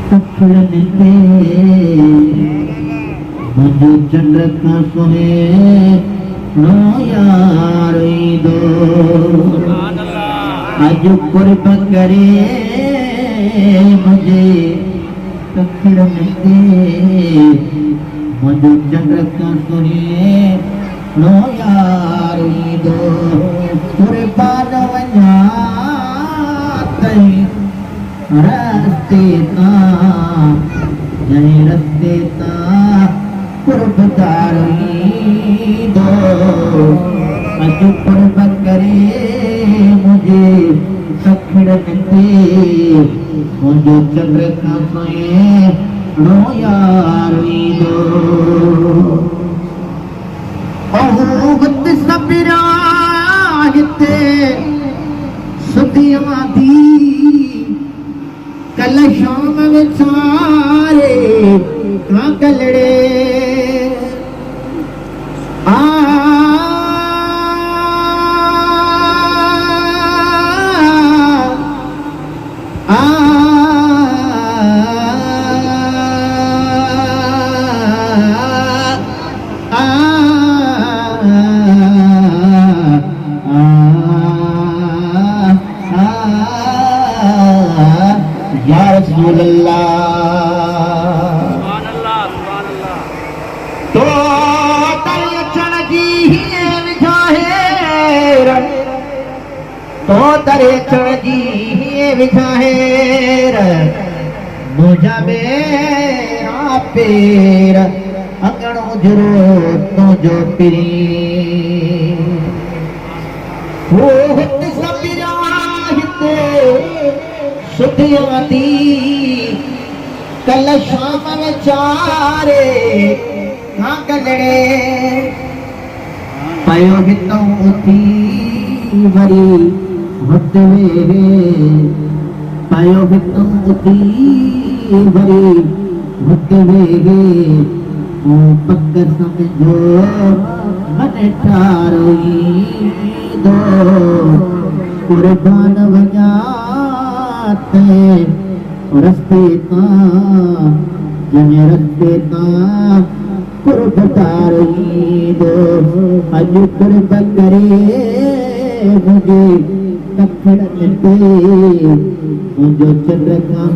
कखड़ते मुझे चंद्र का सोहे नो यार दो आज कुर्ब करे मुझे कखड़ते मुझे चंद्र का सोहे नो यार दो कुर्बान वजाते रस्ते ता जय रस्ते ता कुर्बदार दो अज कुर्ब करे मुझे कखड़ते मुझे चंद्र का सोए नो यार दो बहुत सबरा हिते सुधियां दी कल शाम विचारे कांगलड़े आ आ या रसूल अल्लाह तो तरे चढ़ जी विझाहेर तो तरे चढ़ जी विझाहेर मुझा मेरा पेर अंगणो जरो तो जो पिरी वो हित सबिरा हिते सुधियां दी कल शाम विचारे कांगलड़े पयो हितों उथी वरी हुत वेगे पयो हितों उथी वरी हुत वेगे ओ पक समझो मन ठारोई दो कुर्बान वजा रस्ते ता जने रस्ते ता कुर्बदार दो अज कुर्ब करे मुझे कखड़ते मुझे चंद्र का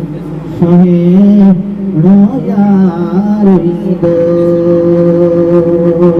सोहे नो यार दो।